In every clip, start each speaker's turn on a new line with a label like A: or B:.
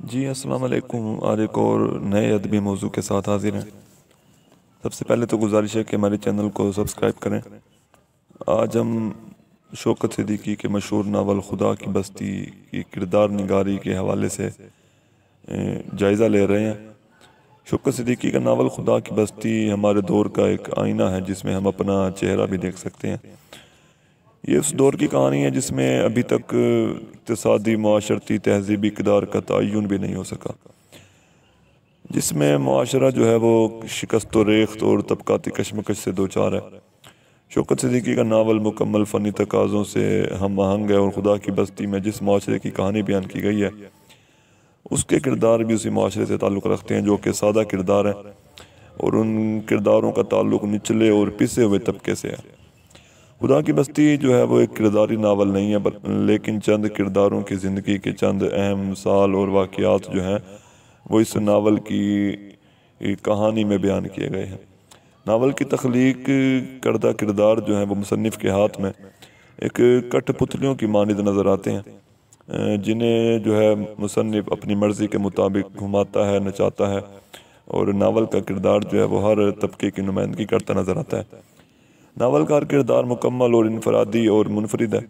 A: جی السلام علیکم، آج ایک اور نئے ادبی موضوع کے ساتھ حاضر ہیں۔ سب سے پہلے تو گزارش ہے کہ ہمارے چینل کو سبسکرائب کریں۔ آج ہم شوکت صدیقی کے مشہور ناول خدا کی بستی کی کردار نگاری کے حوالے سے جائزہ لے رہے ہیں۔ شوکت صدیقی کا ناول خدا کی بستی ہمارے دور کا ایک آئینہ ہے جس میں ہم اپنا چہرہ بھی دیکھ سکتے ہیں۔ یہ اس دور کی کہانی ہے جس میں ابھی تک اقتصادی، معاشرتی، تہذیبی اقدار کا تعین بھی نہیں ہو سکا، جس میں معاشرہ جو ہے وہ شکست و ریخت اور طبقاتی کشمکش سے دوچار ہے۔ شوکت صدیقی کا ناول مکمل فنی تقاضوں سے ہم آہنگ ہے اور خدا کی بستی میں جس معاشرے کی کہانی بیان کی گئی ہے اس کے کردار بھی اسی معاشرے سے تعلق رکھتے ہیں جو کہ سادہ کردار ہیں، اور ان کرداروں کا تعلق نچلے اور پسے ہوئے طبقے سے ہے۔ خدا کی بستی جو ہے وہ ایک کرداری ناول نہیں ہے، لیکن چند کرداروں کی زندگی کے چند اہم مثال اور واقعات جو ہیں وہ اس ناول کی کہانی میں بیان کیے گئے ہیں۔ ناول کی تخلیق کردہ کردار جو ہیں وہ مصنف کے ہاتھ میں ایک کٹ پتلیوں کی مانند نظر آتے ہیں، جنہیں جو ہے مصنف اپنی مرضی کے مطابق گھماتا ہے، نچاتا ہے، اور ناول کا کردار جو ہے وہ ہر طبقے کی نمائندگی کرتا نظر آتا ہے۔ ناول کا ہر کردار مکمل اور انفرادی اور منفرد ہے،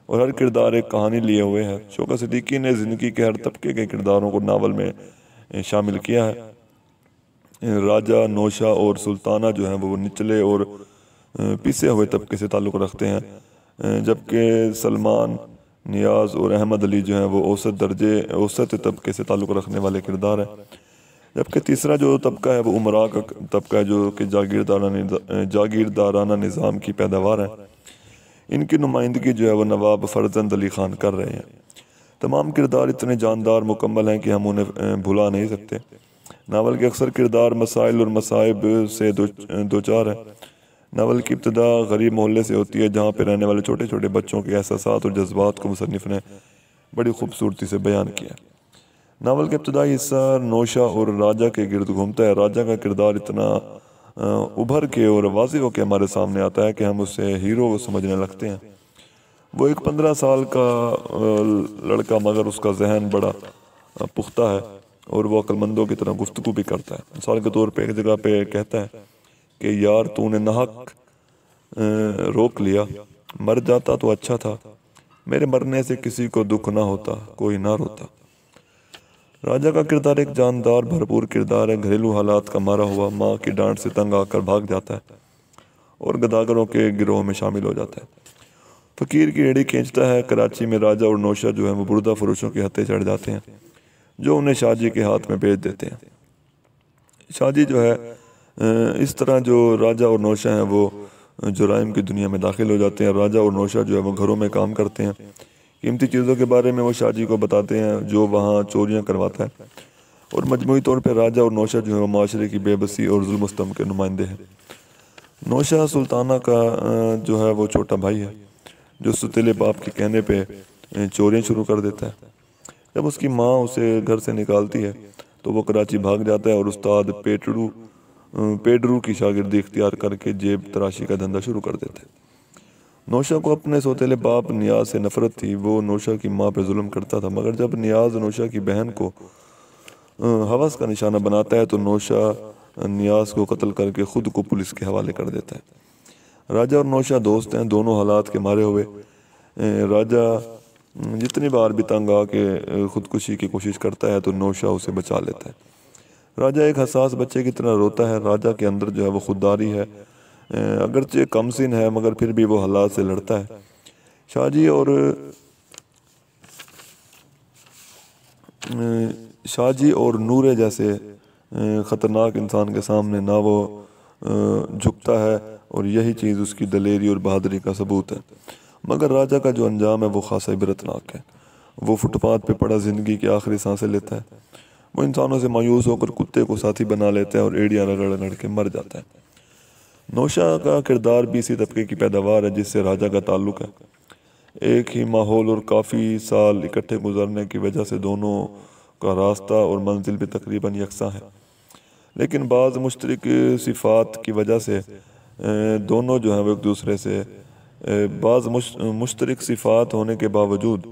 A: اور ہر کردار ایک کہانی لیے ہوئے ہے۔ شوکت صدیقی نے زندگی کے ہر طبقے کے کرداروں کو ناول میں شامل کیا ہے۔ راجہ، نوشہ اور سلطانہ جو ہیں وہ نچلے اور پسے ہوئے طبقے سے تعلق رکھتے ہیں، جبکہ سلمان، نیاز اور احمد علی جو ہیں وہ اوسط طبقے سے تعلق رکھنے والے کردار ہیں، جبکہ تیسرا جو طبقہ ہے وہ امراء کا طبقہ ہے جو کہ جاگیردارانہ نظام کی پیداوار ہے۔ ان کی نمائندگی جو ہے وہ نواب فرزند علی خان کر رہے ہیں۔ تمام کردار اتنے جاندار، مکمل ہیں کہ ہم انہیں بھلا نہیں سکتے۔ ناول کے اکثر کردار مسائل اور مصائب سے دوچار ہیں۔ ناول کی ابتدا غریب محلے سے ہوتی ہے جہاں پہ رہنے والے چھوٹے چھوٹے بچوں کے احساسات اور جذبات کو مصنف نے بڑی خوبصورتی سے بیان کیا۔ ناول کا ابتدائی حصہ نوشہ اور راجہ کے گرد گھومتا ہے۔ راجہ کا کردار اتنا ابھر کے اور واضح ہو کے ہمارے سامنے آتا ہے کہ ہم اسے ہیرو سمجھنے لگتے ہیں۔ وہ ایک 15 سال کا لڑکا، مگر اس کا ذہن بڑا پختہ ہے اور وہ عقل مندوں کی طرح گفتگو بھی کرتا ہے۔ مثال کے طور پہ ایک جگہ پہ کہتا ہے کہ یار تو نے ناحق روک لیا، مر جاتا تو اچھا تھا، میرے مرنے سے کسی کو دکھ نہ ہوتا، کوئی نہ روتا۔ راجہ کا کردار ایک جاندار بھرپور کردار ہے۔ گھریلو حالات کا مارا ہوا ماں کی ڈانٹ سے تنگ آ کر بھاگ جاتا ہے اور گداگروں کے گروہ میں شامل ہو جاتا ہے۔ فقیر کی ایڑی کھینچتا ہے۔ کراچی میں راجہ اور نوشہ جو ہیں وہ بردہ فروشوں کے ہتھے چڑھ جاتے ہیں جو انہیں شاہ جی کے ہاتھ میں بیچ دیتے ہیں۔ شاہ جی جو ہے اس طرح جو راجہ اور نوشہ ہیں وہ جرائم کی دنیا میں داخل ہو جاتے ہیں۔ راجہ اور نوشہ جو ہے وہ گھروں میں کام کرتے ہیں۔ قیمتی چیزوں کے بارے میں وہ شاہ جی کو بتاتے ہیں جو وہاں چوریاں کرواتا ہے، اور مجموعی طور پہ راجہ اور نوشہ جو ہے وہ معاشرے کی بے بسی اور ظلم و ستم کے نمائندے ہیں۔ نوشہ سلطانہ کا جو ہے وہ چھوٹا بھائی ہے جو ستیلے باپ کے کہنے پہ چوریاں شروع کر دیتا ہے۔ جب اس کی ماں اسے گھر سے نکالتی ہے تو وہ کراچی بھاگ جاتا ہے اور استاد پیڈرو کی شاگردی اختیار کر کے جیب تراشی کا دھندا شروع کر دیتا ہے۔ نوشہ کو اپنے سوتیلے باپ نیاز سے نفرت تھی۔ وہ نوشہ کی ماں پہ ظلم کرتا تھا، مگر جب نیاز نوشہ کی بہن کو ہوس کا نشانہ بناتا ہے تو نوشہ نیاز کو قتل کر کے خود کو پولیس کے حوالے کر دیتا ہے۔ راجہ اور نوشہ دوست ہیں، دونوں حالات کے مارے ہوئے۔ راجہ جتنی بار بھی تنگ آ کے خودکشی کی کوشش کرتا ہے تو نوشہ اسے بچا لیتا ہے۔ راجہ ایک حساس بچے کی طرح روتا ہے۔ راجہ کے اندر جو ہے وہ خودداری ہے، اگرچہ کم سن ہے مگر پھر بھی وہ حالات سے لڑتا ہے۔ شاہ جی اور نورے جیسے خطرناک انسان کے سامنے نہ وہ جھکتا ہے، اور یہی چیز اس کی دلیری اور بہادری کا ثبوت ہے۔ مگر راجہ کا جو انجام ہے وہ خاصا عبرتناک ہے۔ وہ فٹ پاتھ پہ پڑا زندگی کی آخری سانسیں لیتا ہے۔ وہ انسانوں سے مایوس ہو کر کتے کو ساتھی بنا لیتا ہے اور ایڑیاں رگڑ رگڑ کے مر جاتا ہے۔ نوشہ کا کردار بھی اسی طبقے کی پیداوار ہے جس سے راجہ کا تعلق ہے۔ ایک ہی ماحول اور کافی سال اکٹھے گزرنے کی وجہ سے دونوں کا راستہ اور منزل بھی تقریباً یکساں ہے، لیکن بعض مشترک صفات کی وجہ سے دونوں جو ہیں وہ ایک دوسرے سے مشترک صفات ہونے کے باوجود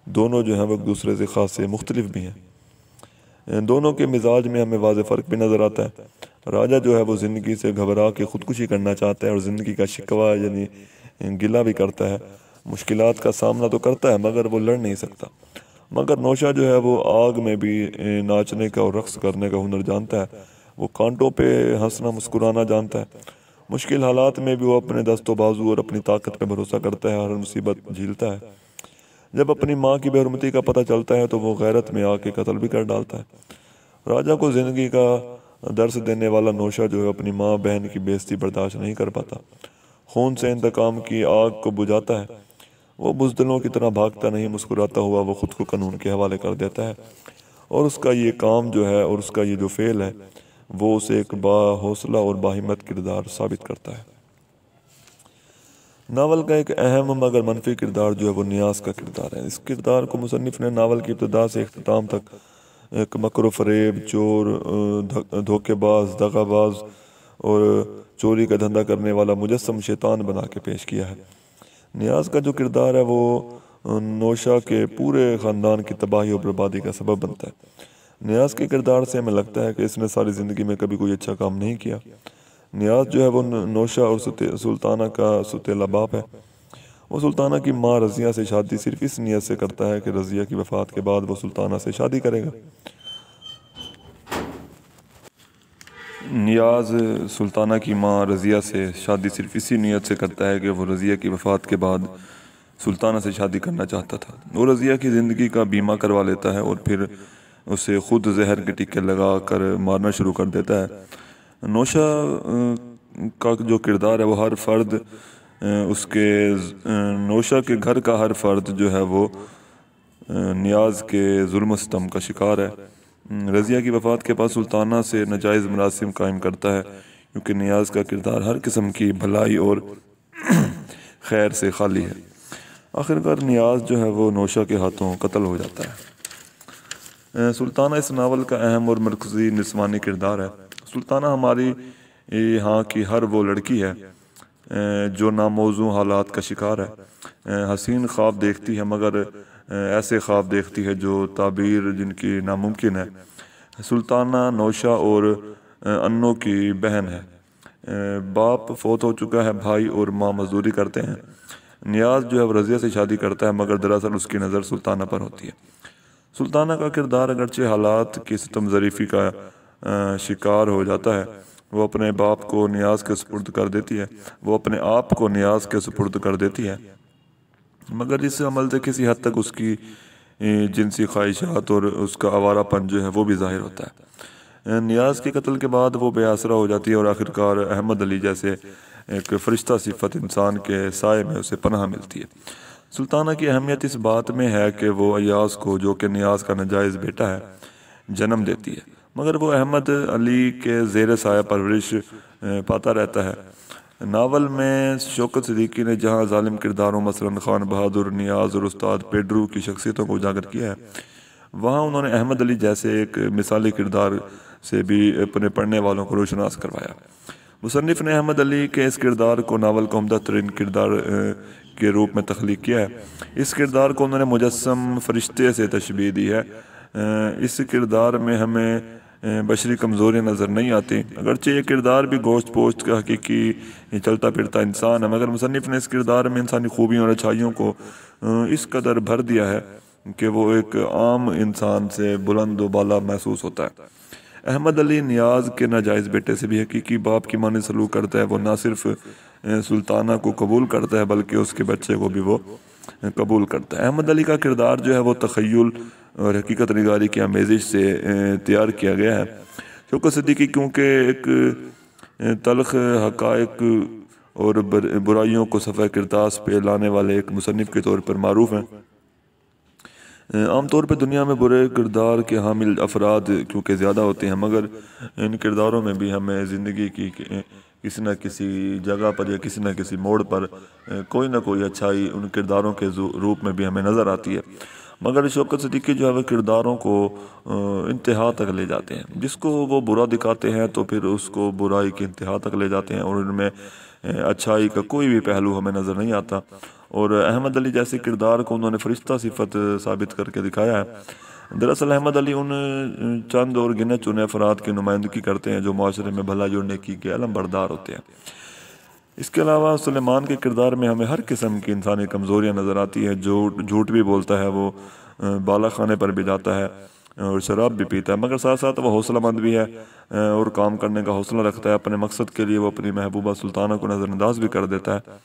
A: دونوں جو ہیں وہ ایک دوسرے سے خاصے مختلف بھی ہیں۔ دونوں کے مزاج میں ہمیں واضح فرق بھی نظر آتا ہے۔ راجہ جو ہے وہ زندگی سے گھبرا کے خودکشی کرنا چاہتا ہے اور زندگی کا شکوہ یعنی گلہ بھی کرتا ہے، مشکلات کا سامنا تو کرتا ہے مگر وہ لڑ نہیں سکتا۔ مگر نوشہ جو ہے وہ آگ میں بھی ناچنے کا اور رقص کرنے کا ہنر جانتا ہے، وہ کانٹوں پہ ہنسنا مسکرانا جانتا ہے، مشکل حالات میں بھی وہ اپنے دست و بازو اور اپنی طاقت پہ بھروسہ کرتا ہے، ہر مصیبت جھیلتا ہے۔ جب اپنی ماں کی بے حرمتی کا پتہ چلتا ہے تو وہ غیرت میں آ کے قتل بھی کر ڈالتا ہے۔ راجہ کو زندگی کا درس دینے والا نوشہ جو ہے اپنی ماں بہن کی بے عزتی برداشت نہیں کر پاتا، خون سے انتقام کی آگ کو بجھاتا ہے، وہ بزدلوں کی طرح بھاگتا نہیں، مسکراتا ہوا وہ خود کو قانون کے حوالے کر دیتا ہے، اور اس کا یہ کام جو ہے اور اس کا یہ جو فعل ہے وہ اسے ایک با حوصلہ اور باہمت کردار ثابت کرتا ہے۔ ناول کا ایک اہم مگر منفی کردار جو ہے وہ نیاز کا کردار ہے۔ اس کردار کو مصنف نے ناول کی ابتدا سے اختتام تک ایک مکر و فریب، چور، دھوکے باز، دغا باز اور چوری کا دھندا کرنے والا مجسم شیطان بنا کے پیش کیا ہے۔ نیاز کا جو کردار ہے وہ نوشہ کے پورے خاندان کی تباہی اور بربادی کا سبب بنتا ہے۔ نیاز کے کردار سے ہمیں لگتا ہے کہ اس نے ساری زندگی میں کبھی کوئی اچھا کام نہیں کیا۔ نیاز جو ہے وہ نوشہ اور سلطانہ کا ستیلا باپ ہے۔ وہ سلطانہ کی ماں رضیہ سے شادی صرف اس نیت سے کرتا ہے کہ رضیہ کی وفات کے بعد وہ سلطانہ سے شادی کرے گا۔ نیاز سلطانہ کی ماں رضیہ سے شادی صرف اسی نیت سے کرتا ہے کہ وہ رضیہ کی وفات کے بعد سلطانہ سے شادی کرنا چاہتا تھا۔ وہ رضیہ کی زندگی کا بیمہ کروا لیتا ہے اور پھر اسے خود زہر کے ٹیکے لگا کر مارنا شروع کر دیتا ہے۔ نوشہ کا جو کردار ہے وہ ہر فرد نوشہ کے گھر کا ہر فرد جو ہے وہ نیاز کے ظلم و ستم کا شکار ہے۔ رضیہ کی وفات کے بعد سلطانہ سے ناجائز مراسم قائم کرتا ہے کیونکہ نیاز کا کردار ہر قسم کی بھلائی اور خیر سے خالی ہے۔ آخرکار نیاز جو ہے وہ نوشہ کے ہاتھوں قتل ہو جاتا ہے۔ سلطانہ اس ناول کا اہم اور مرکزی نسوانی کردار ہے۔ سلطانہ ہماری یہاں کی ہر وہ لڑکی ہے جو ناموزوں حالات کا شکار ہے، حسین خواب دیکھتی ہے مگر ایسے خواب دیکھتی ہے جو تعبیر جن کی ناممکن ہے۔ سلطانہ نوشہ اور انو کی بہن ہے، باپ فوت ہو چکا ہے، بھائی اور ماں مزدوری کرتے ہیں۔ نیاز جو ہے رضیہ سے شادی کرتا ہے مگر دراصل اس کی نظر سلطانہ پر ہوتی ہے۔ سلطانہ کا کردار اگرچہ حالات کی ستم ظریفی کا شکار ہو جاتا ہے، وہ اپنے باپ کو نیاز کے سپرد کر دیتی ہے، وہ اپنے آپ کو نیاز کے سپرد کر دیتی ہے، مگر اس عمل سے کسی حد تک اس کی جنسی خواہشات اور اس کا آوارہ پن جو ہے وہ بھی ظاہر ہوتا ہے۔ نیاز کے قتل کے بعد وہ بے آسرا ہو جاتی ہے اور آخرکار احمد علی جیسے ایک فرشتہ صفت انسان کے سائے میں اسے پناہ ملتی ہے۔ سلطانہ کی اہمیت اس بات میں ہے کہ وہ ایاز کو جو کہ نیاز کا ناجائز بیٹا ہے جنم دیتی ہے، مگر وہ احمد علی کے زیر سایہ پرورش پاتا رہتا ہے۔ ناول میں شوکت صدیقی نے جہاں ظالم کرداروں مثلاً خان بہادر، نیاز اور استاد پیڈرو کی شخصیتوں کو اجاگر کیا ہے، وہاں انہوں نے احمد علی جیسے ایک مثالی کردار سے بھی اپنے پڑھنے والوں کو روشناس کروایا۔ مصنف نے احمد علی کے اس کردار کو ناول کا عمدہ ترین کردار کے روپ میں تخلیق کیا ہے۔ اس کردار کو انہوں نے مجسم فرشتے سے تشبیہ دی ہے۔ اس کردار میں ہمیں بشری کمزوریاں نظر نہیں آتی، اگرچہ یہ کردار بھی گوشت پوشت کا حقیقی چلتا پھرتا انسان ہے، مگر مصنف نے اس کردار میں انسانی خوبیوں اور اچھائیوں کو اس قدر بھر دیا ہے کہ وہ ایک عام انسان سے بلند و بالا محسوس ہوتا ہے۔ احمد علی نیاز کے ناجائز بیٹے سے بھی حقیقی باپ کی مانند سلوک کرتا ہے۔ وہ نہ صرف سلطانہ کو قبول کرتا ہے بلکہ اس کے بچے کو بھی وہ قبول کرتا ہے۔ احمد علی کا کردار جو ہے وہ تخیل اور حقیقت نگاری کی آمیزش سے تیار کیا گیا ہے۔ شوکت صدیقی کیونکہ ایک تلخ حقائق اور برائیوں کو صفحہ کرتاس پہ لانے والے ایک مصنف کے طور پر معروف ہیں۔ عام طور پہ دنیا میں برے کردار کے حامل افراد کیونکہ زیادہ ہوتے ہیں، مگر ان کرداروں میں بھی ہمیں زندگی کی کسی نہ کسی جگہ پر یا کسی نہ کسی موڑ پر کوئی نہ کوئی اچھائی ان کرداروں کے روپ میں بھی ہمیں نظر آتی ہے۔ مگر شوکت صدیقی جو ہے وہ کرداروں کو انتہا تک لے جاتے ہیں، جس کو وہ برا دکھاتے ہیں تو پھر اس کو برائی کی انتہا تک لے جاتے ہیں اور ان میں اچھائی کا کوئی بھی پہلو ہمیں نظر نہیں آتا، اور احمد علی جیسے کردار کو انہوں نے فرشتہ صفت ثابت کر کے دکھایا ہے۔ دراصل احمد علی ان چند اور گنے چنے افراد کی نمائندگی کرتے ہیں جو معاشرے میں بھلائی اور نیکی کے علم بردار ہوتے ہیں۔ اس کے علاوہ سلیمان کے کردار میں ہمیں ہر قسم کی انسانی کمزوریاں نظر آتی ہیں۔ جھوٹ بھی بولتا ہے، وہ بالا خانے پر بھی جاتا ہے اور شراب بھی پیتا ہے، مگر ساتھ ساتھ وہ حوصلہ مند بھی ہے اور کام کرنے کا حوصلہ رکھتا ہے۔ اپنے مقصد کے لیے وہ اپنی محبوبہ سلطانہ کو نظر انداز بھی کر دیتا ہے۔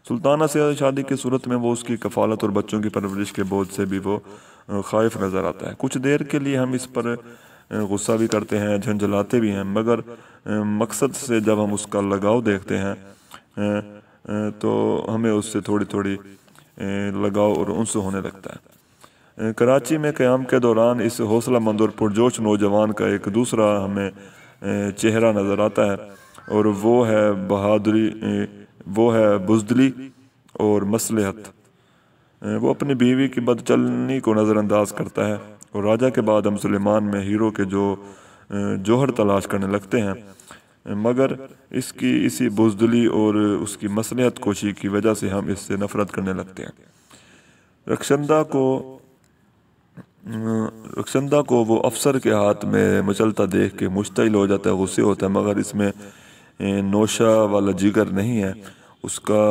A: سلطانہ سے شادی کی صورت میں وہ اس کی کفالت اور بچوں کی پرورش کے بوجھ سے بھی وہ خائف نظر آتا ہے۔ کچھ دیر کے لیے ہم اس پر غصہ بھی کرتے ہیں، جھنجھلاتے بھی ہیں، مگر مقصد سے جب ہم اس کا لگاؤ دیکھتے ہیں تو ہمیں اس سے تھوڑی تھوڑی لگاؤ اور انس ہونے لگتا ہے۔ کراچی میں قیام کے دوران اس حوصلہ مند اور پرجوش نوجوان کا ایک دوسرا ہمیں چہرہ نظر آتا ہے اور وہ ہے بزدلی اور مصلحت۔ وہ اپنی بیوی کی بد چلنی کو نظر انداز کرتا ہے اور راجہ کے بعد ہم سلیمان میں ہیرو کے جوہر تلاش کرنے لگتے ہیں، مگر اس کی اسی بزدلی اور اس کی مصلحت کوشی کی وجہ سے ہم اس سے نفرت کرنے لگتے ہیں۔ رخشندہ کو وہ افسر کے ہاتھ میں مچلتا دیکھ کے مشتعل ہو جاتا ہے، غصے ہوتا ہے، مگر اس میں نوشہ والا جگر نہیں ہے۔ اس کا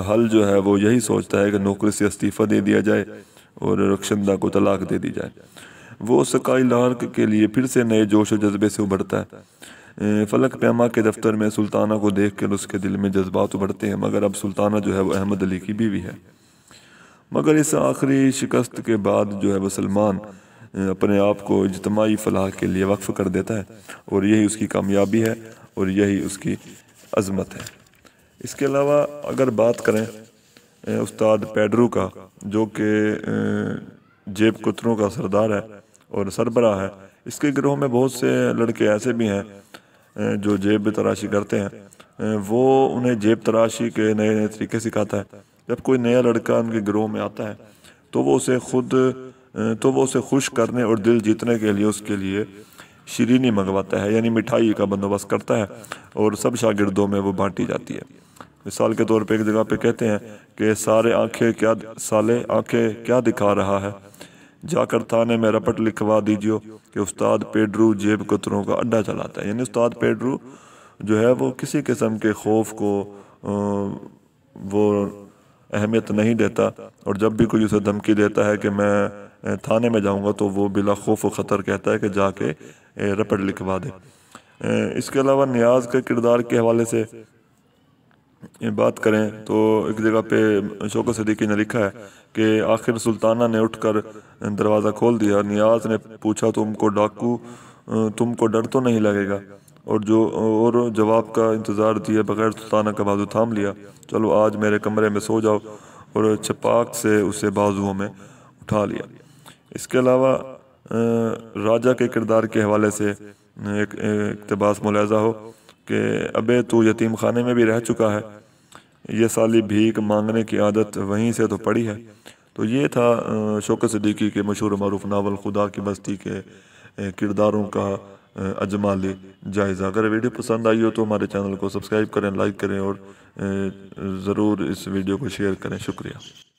A: حل جو ہے وہ یہی سوچتا ہے کہ نوکری سے استعفیٰ دے دیا جائے اور رخشندہ کو طلاق دے دی جائے۔ وہ سکائی لارک کے لیے پھر سے نئے جوش و جذبے سے ابھرتا ہے۔ فلک پیما کے دفتر میں سلطانہ کو دیکھ کر اس کے دل میں جذبات ابھرتے ہیں، مگر اب سلطانہ جو ہے وہ احمد علی کی بیوی ہے۔ مگر اس آخری شکست کے بعد جو ہے وہ سلمان اپنے آپ کو اجتماعی فلاح کے لیے وقف کر دیتا ہے اور یہی اس کی کامیابی ہے اور یہی اس کی عظمت ہے۔ اس کے علاوہ اگر بات کریں استاد پیڈرو کا، جو کہ جیب کتروں کا سردار ہے اور سربراہ ہے، اس کے گروہ میں بہت سے لڑکے ایسے بھی ہیں جو جیب تراشی کرتے ہیں۔ وہ انہیں جیب تراشی کے نئے نئے طریقے سکھاتا ہے۔ جب کوئی نیا لڑکا ان کے گروہ میں آتا ہے تو وہ اسے خوش کرنے اور دل جیتنے کے لیے اس کے لیے شیرینی منگواتا ہے، یعنی مٹھائی کا بندوبست کرتا ہے اور سب شاگردوں میں وہ بانٹی جاتی ہے۔ مثال کے طور پہ ایک جگہ پہ کہتے ہیں کہ سالے آنکھیں کیا دکھا رہا ہے، جا کر تھانے میں رپٹ لکھوا دیجیو کہ استاد پیڈرو جیب کتروں کا اڈا چلاتا ہے۔ یعنی استاد پیڈرو جو ہے وہ کسی قسم کے خوف کو وہ اہمیت نہیں دیتا، اور جب بھی کوئی اسے دھمکی دیتا ہے کہ میں تھانے میں جاؤں گا تو وہ بلا خوف و خطر کہتا ہے کہ جا کے رپٹ لکھوا دے۔ اس کے علاوہ نیاز کے کردار کے حوالے سے بات کریں تو ایک جگہ پہ شوکت صدیقی نے لکھا ہے کہ آخر سلطانہ نے اٹھ کر دروازہ کھول دیا۔ نیاز نے پوچھا تم کو ڈر تو نہیں لگے گا؟ اور جواب کا انتظار دیے بغیر سلطانہ کا بازو تھام لیا۔ چلو آج میرے کمرے میں سو جاؤ، اور چھپاک سے اسے بازوؤں میں اٹھا لیا۔ اس کے علاوہ راجہ کے کردار کے حوالے سے ایک اقتباس ملاحظہ ہو کہ ابے تو یتیم خانے میں بھی رہ چکا ہے، یہ سالی بھیک مانگنے کی عادت وہیں سے تو پڑی ہے۔ تو یہ تھا شوکت صدیقی کے مشہور و معروف ناول خدا کی بستی کے کرداروں کا اجمالی جائزہ۔ اگر ویڈیو پسند آئی ہو تو ہمارے چینل کو سبسکرائب کریں، لائک کریں اور ضرور اس ویڈیو کو شیئر کریں۔ شکریہ۔